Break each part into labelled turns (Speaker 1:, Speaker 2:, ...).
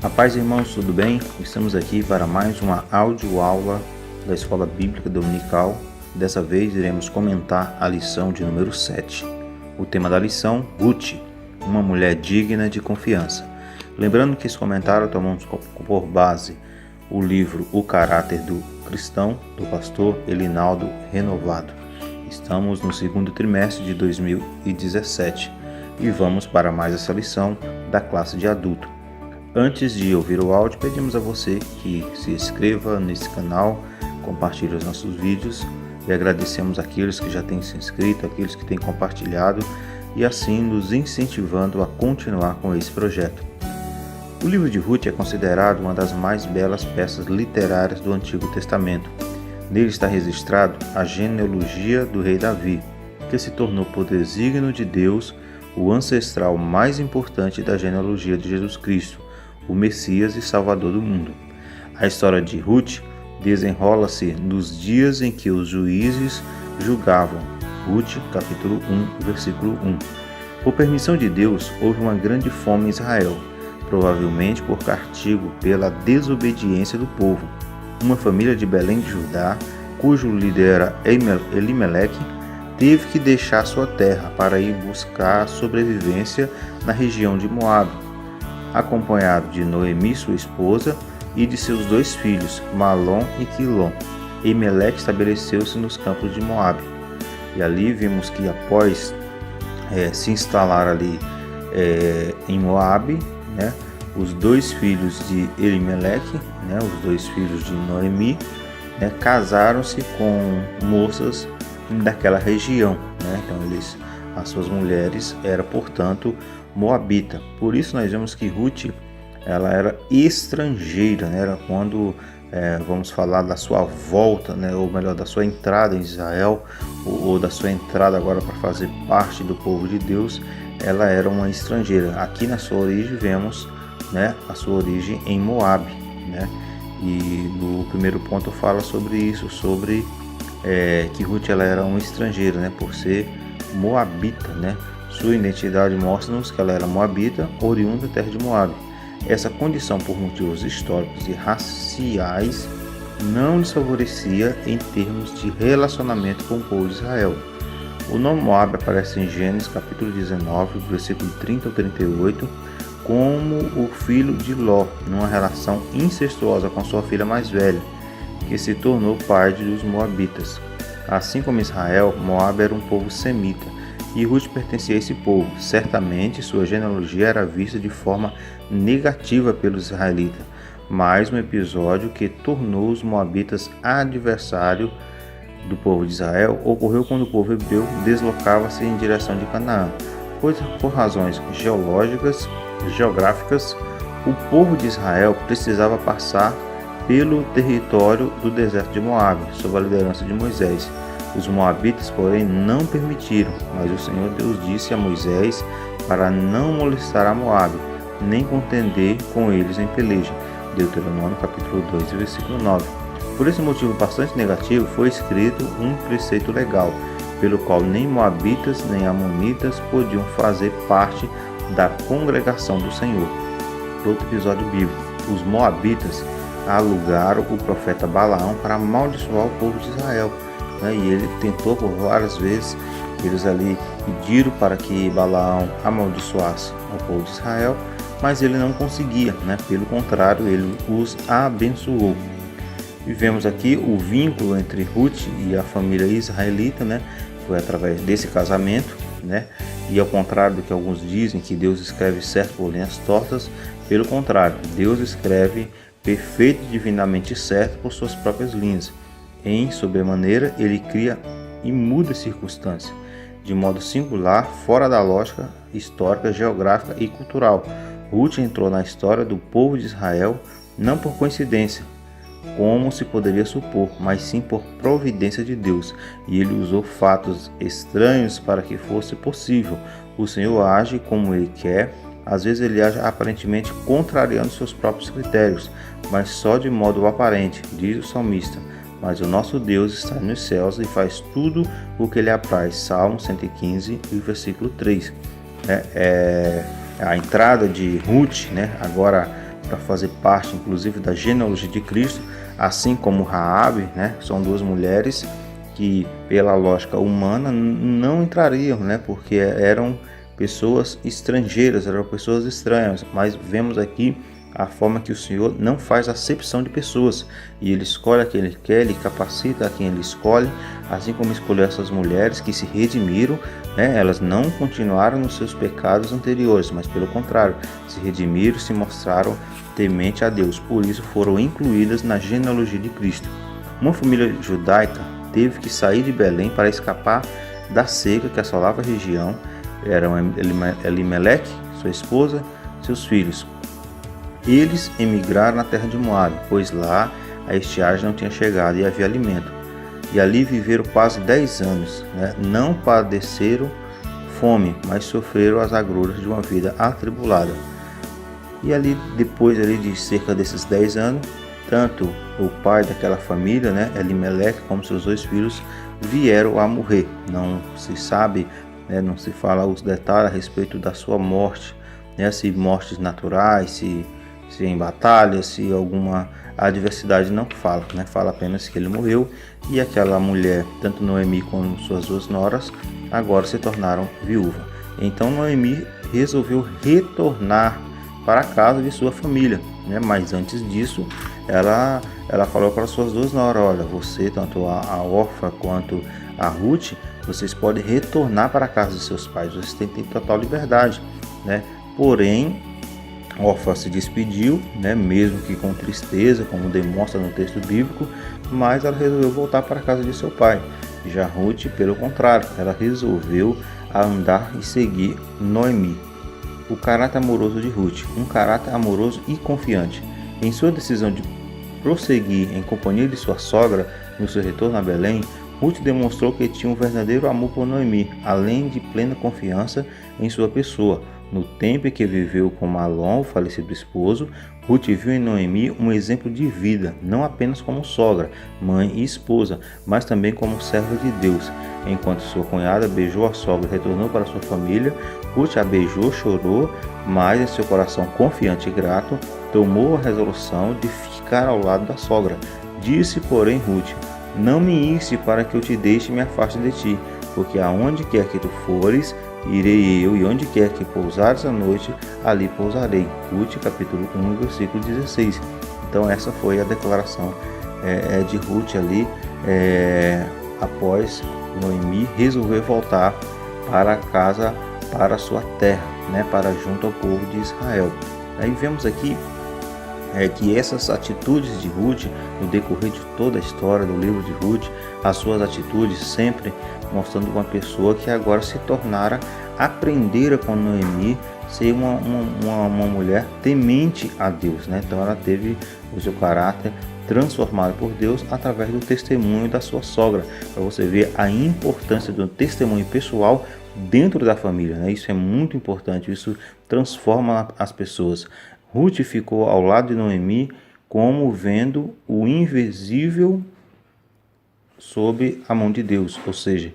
Speaker 1: A paz, irmãos, tudo bem? Estamos aqui para mais uma audioaula da Escola Bíblica Dominical. Dessa vez iremos comentar a lição de número 7. O tema da lição, Ruth, uma mulher digna de confiança. Lembrando que esse comentário tomamos por base o livro O Caráter do Cristão, do pastor Elinaldo Renovado. Estamos no segundo trimestre de 2017 e vamos para mais essa lição da classe de adulto. Antes de ouvir o áudio, pedimos a você que se inscreva nesse canal, compartilhe os nossos vídeos e agradecemos aqueles que já têm se inscrito, aqueles que têm compartilhado e assim nos incentivando a continuar com esse projeto. O livro de Ruth é considerado uma das mais belas peças literárias do Antigo Testamento. Nele está registrado a genealogia do rei Davi, que se tornou por desígnio de Deus o ancestral mais importante da genealogia de Jesus Cristo, o Messias e Salvador do mundo. A história de Ruth desenrola-se nos dias em que os juízes julgavam. Ruth, capítulo 1, versículo 1. Por permissão de Deus, houve uma grande fome em Israel, provavelmente por castigo pela desobediência do povo. Uma família de Belém de Judá, cujo líder era Elimeleque, teve que deixar sua terra para ir buscar sobrevivência na região de Moabe, acompanhado de Noemi, sua esposa, e de seus dois filhos, Malom e Quilom. Elimeleque estabeleceu-se nos campos de Moabe. E ali vimos que após se instalar ali em Moabe, os dois filhos de Elimeleque, os dois filhos de Noemi, casaram-se com moças daquela região. Então as suas mulheres eram, portanto, moabita. Por isso nós vemos que Ruth ela era estrangeira, era quando vamos falar da sua volta, ou melhor, da sua entrada em Israel, ou da sua entrada agora para fazer parte do povo de Deus. Ela era uma estrangeira. Aqui na sua origem vemos a sua origem em Moabe, e no primeiro ponto fala sobre isso, sobre que Ruth ela era uma estrangeira, por ser moabita, Sua identidade mostra-nos que ela era moabita, oriunda da terra de Moabe. Essa condição, por motivos históricos e raciais, não lhes favorecia em termos de relacionamento com o povo de Israel. O nome Moabe aparece em Gênesis capítulo 19, versículo 30 ao 38, como o filho de Ló, numa relação incestuosa com sua filha mais velha, que se tornou pai dos moabitas. Assim como Israel, Moabe era um povo semita, e Ruth pertencia a esse povo. Certamente sua genealogia era vista de forma negativa pelos israelitas, mais um episódio que tornou os moabitas adversário do povo de Israel ocorreu quando o povo hebreu deslocava-se em direção de Canaã, pois por razões geográficas, o povo de Israel precisava passar pelo território do deserto de Moabe, sob a liderança de Moisés. Os moabitas, porém, não permitiram, mas o Senhor Deus disse a Moisés para não molestar a Moabe, nem contender com eles em peleja. Deuteronômio capítulo 2, versículo 9. Por esse motivo bastante negativo, foi escrito um preceito legal, pelo qual nem moabitas nem amonitas podiam fazer parte da congregação do Senhor. Outro episódio bíblico. Os moabitas alugaram o profeta Balaão para amaldiçoar o povo de Israel. E ele tentou por várias vezes, eles ali pediram para que Balaão amaldiçoasse o povo de Israel, mas ele não conseguia, pelo contrário, ele os abençoou. E vemos aqui o vínculo entre Ruth e a família israelita, foi através desse casamento, e ao contrário do que alguns dizem, que Deus escreve certo por linhas tortas, pelo contrário, Deus escreve perfeito e divinamente certo por suas próprias linhas. Em sobremaneira, ele cria e muda circunstâncias, de modo singular, fora da lógica histórica, geográfica e cultural. Ruth entrou na história do povo de Israel não por coincidência, como se poderia supor, mas sim por providência de Deus, e ele usou fatos estranhos para que fosse possível. O Senhor age como ele quer, às vezes ele age aparentemente contrariando seus próprios critérios, mas só de modo aparente, diz o salmista. Mas o nosso Deus está nos céus e faz tudo o que lhe apraz. Salmo 115, versículo 3. A entrada de Ruth, agora para fazer parte, inclusive, da genealogia de Cristo, assim como Raabe, né? São duas mulheres que, pela lógica humana, não entrariam, né? Porque eram pessoas estrangeiras, eram pessoas estranhas, mas vemos aqui a forma que o Senhor não faz acepção de pessoas, e Ele escolhe a quem Ele quer, Ele capacita a quem Ele escolhe, assim como escolheu essas mulheres que se redimiram, né? Elas não continuaram nos seus pecados anteriores, mas pelo contrário, se redimiram, se mostraram temente a Deus, por isso foram incluídas na genealogia de Cristo. Uma família judaica teve que sair de Belém para escapar da seca que assolava a região. Eram Elimeleque, sua esposa, seus filhos. Eles emigraram na terra de Moabe, pois lá a estiagem não tinha chegado e havia alimento. E ali viveram quase 10 anos, né? Não padeceram fome, mas sofreram as agruras de uma vida atribulada. E ali, depois de cerca desses 10 anos, tanto o pai daquela família, né, Elimeleque, como seus 2 filhos, vieram a morrer. Não se sabe, né, não se fala os detalhes a respeito da sua morte, né, se mortes naturais, se em batalha, se alguma adversidade, não fala, né? Fala apenas que ele morreu, e aquela mulher, tanto Noemi como suas 2 noras, agora se tornaram viúva. Então Noemi resolveu retornar para a casa de sua família, né? Mas antes disso, ela falou para suas 2 noras: olha, você, tanto a Orfa quanto a Ruth, vocês podem retornar para a casa de seus pais, vocês têm total liberdade, né? Porém, Orfa se despediu, né, mesmo que com tristeza, como demonstra no texto bíblico, mas ela resolveu voltar para a casa de seu pai. Já Ruth, pelo contrário, ela resolveu andar e seguir Noemi. O caráter amoroso de Ruth, um caráter amoroso e confiante. Em sua decisão de prosseguir em companhia de sua sogra no seu retorno a Belém, Ruth demonstrou que tinha um verdadeiro amor por Noemi, além de plena confiança em sua pessoa. No tempo em que viveu com Malom, o falecido esposo, Ruth viu em Noemi um exemplo de vida, não apenas como sogra, mãe e esposa, mas também como serva de Deus. Enquanto sua cunhada beijou a sogra e retornou para sua família, Ruth a beijou, chorou, mas em seu coração confiante e grato, tomou a resolução de ficar ao lado da sogra. Disse, porém, Ruth: não me inste para que eu te deixe e me afaste de ti, porque aonde quer que tu fores, irei eu, e onde quer que pousares a noite, ali pousarei. Ruth, capítulo 1, versículo 16. Então essa foi a declaração de Ruth ali, após Noemi resolver voltar para a casa, para a sua terra, né, para junto ao povo de Israel. Aí vemos aqui que essas atitudes de Ruth, no decorrer de toda a história do livro de Ruth, as suas atitudes sempre mostrando uma pessoa que agora se tornara, aprendera com Noemi, ser uma mulher temente a Deus, né? Então ela teve o seu caráter transformado por Deus através do testemunho da sua sogra, para você ver a importância do testemunho pessoal dentro da família, né? Isso é muito importante, isso transforma as pessoas. Ruth ficou ao lado de Noemi como vendo o invisível sob a mão de Deus, ou seja,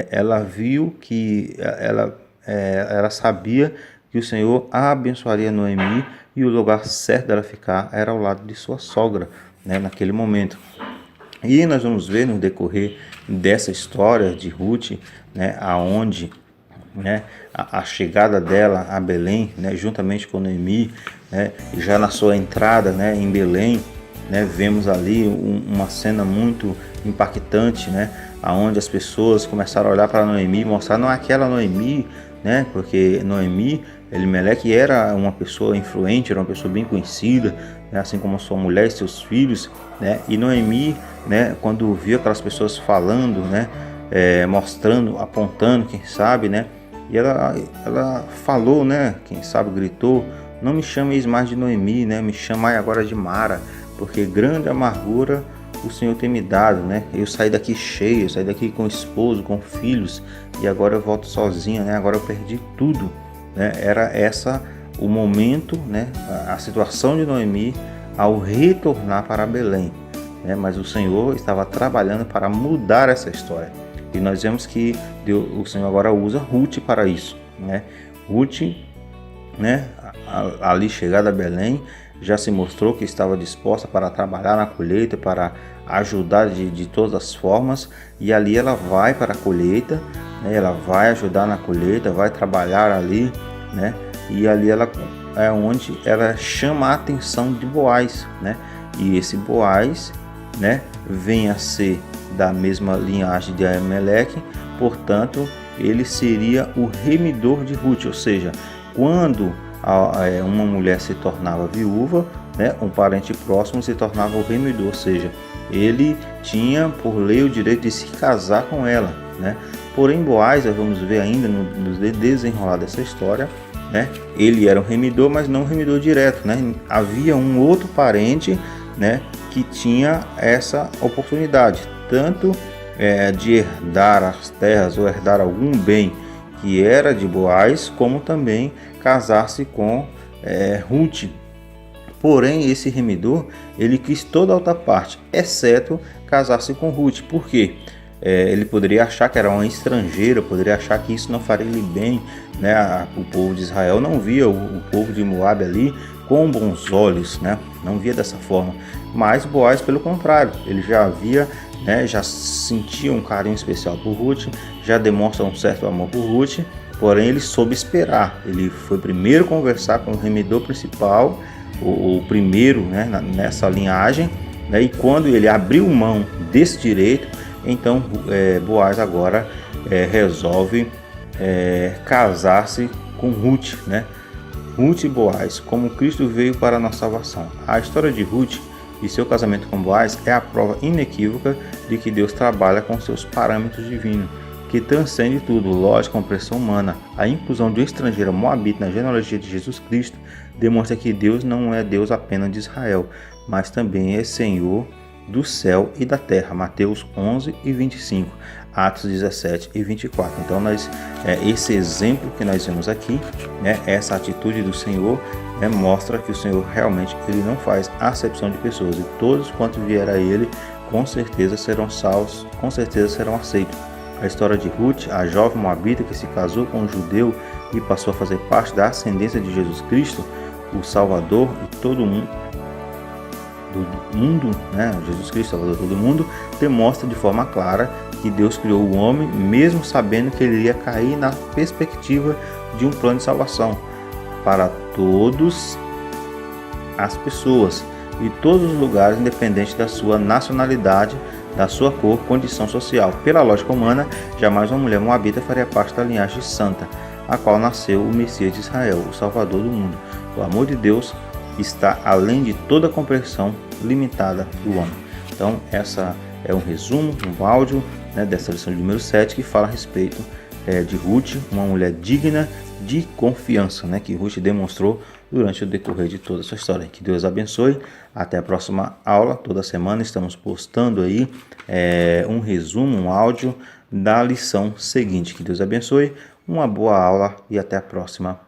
Speaker 1: ela viu que ela sabia que o Senhor a abençoaria Noemi, e o lugar certo dela ficar era ao lado de sua sogra, né, naquele momento. E nós vamos ver no decorrer dessa história de Ruth, né, aonde, né, a chegada dela a Belém, né, juntamente com Noemi, né, já na sua entrada, né, em Belém, né, vemos ali uma cena muito impactante, né, aonde as pessoas começaram a olhar para Noemi e mostrar: não é aquela Noemi, né, porque Noemi, Elimeleque, era uma pessoa influente, era uma pessoa bem conhecida, né, assim como sua mulher e seus filhos, né, e Noemi, né, quando viu aquelas pessoas falando, né, mostrando, apontando, quem sabe, né, e ela falou, né, quem sabe gritou: não me chameis mais de Noemi, né, me chamai agora de Mara, porque grande amargura o Senhor tem me dado, né? Eu saí daqui cheio, eu saí daqui com esposo, com filhos, e agora eu volto sozinha, né? Agora eu perdi tudo, né? Era essa o momento, né? A situação de Noemi ao retornar para Belém, né? Mas o Senhor estava trabalhando para mudar essa história, e nós vemos que o Senhor agora usa Ruth para isso, né? Ruth, né, ali chegada a Belém, já se mostrou que estava disposta para trabalhar na colheita, para ajudar de todas as formas, e ali ela vai para a colheita, né? Ela vai ajudar na colheita, vai trabalhar ali, né? E ali ela é onde ela chama a atenção de Boaz, né? E esse Boaz, né, vem a ser da mesma linhagem de Ameleque, portanto, ele seria o remidor de Ruth, ou seja, quando uma mulher se tornava viúva, né, um parente próximo se tornava o remidor, ou seja, ele tinha por lei o direito de se casar com ela, né? Porém, Boaz, vamos ver ainda no desenrolar dessa história, né, ele era um remidor, mas não um remidor direto, né? Havia um outro parente, né, que tinha essa oportunidade, tanto de herdar as terras ou herdar algum bem que era de Boaz, como também casar-se com Ruth. Porém, esse remidor, ele quis toda a outra parte, exceto casar-se com Ruth. Por quê? Ele poderia achar que era uma estrangeira, poderia achar que isso não faria lhe bem, né? O povo de Israel não via o povo de Moabe ali com bons olhos, né? Não via dessa forma. Mas Boaz, pelo contrário, ele já havia, né, já sentia um carinho especial por Ruth, já demonstra um certo amor por Ruth, porém ele soube esperar. Ele foi primeiro conversar com o remidor principal, o primeiro, né, nessa linhagem, né? E quando ele abriu mão desse direito, então Boaz agora resolve casar-se com Ruth, né? Ruth e Boaz, como Cristo veio para a nossa salvação. A história de Ruth e seu casamento com Boaz é a prova inequívoca de que Deus trabalha com seus parâmetros divinos, que transcende tudo, lógica, compreensão humana. A inclusão de um estrangeiro moabita na genealogia de Jesus Cristo demonstra que Deus não é Deus apenas de Israel, mas também é Senhor do céu e da terra. Mateus 11 e 25, Atos 17 e 24. Então, esse exemplo que nós vemos aqui, né, essa atitude do Senhor, mostra que o Senhor realmente ele não faz acepção de pessoas, e todos quanto vier a Ele, com certeza serão salvos, com certeza serão aceitos. A história de Ruth, a jovem moabita que se casou com um judeu e passou a fazer parte da ascendência de Jesus Cristo, o Salvador de todo mundo, né? Jesus Cristo, Salvador de todo mundo, demonstra de forma clara que Deus criou o homem, mesmo sabendo que ele ia cair na perspectiva de um plano de salvação para todas as pessoas e todos os lugares, independente da sua nacionalidade, da sua cor, condição social. Pela lógica humana, jamais uma mulher moabita faria parte da linhagem santa, a qual nasceu o Messias de Israel, o Salvador do mundo. O amor de Deus está além de toda compreensão limitada do homem. Então, essa é um resumo, um áudio, né, dessa lição de número 7, que fala a respeito de Ruth, uma mulher digna de confiança, né, que Ruth demonstrou durante o decorrer de toda essa história. Que Deus abençoe. Até a próxima aula. Toda semana estamos postando aí um resumo, um áudio da lição seguinte. Que Deus abençoe. Uma boa aula e até a próxima.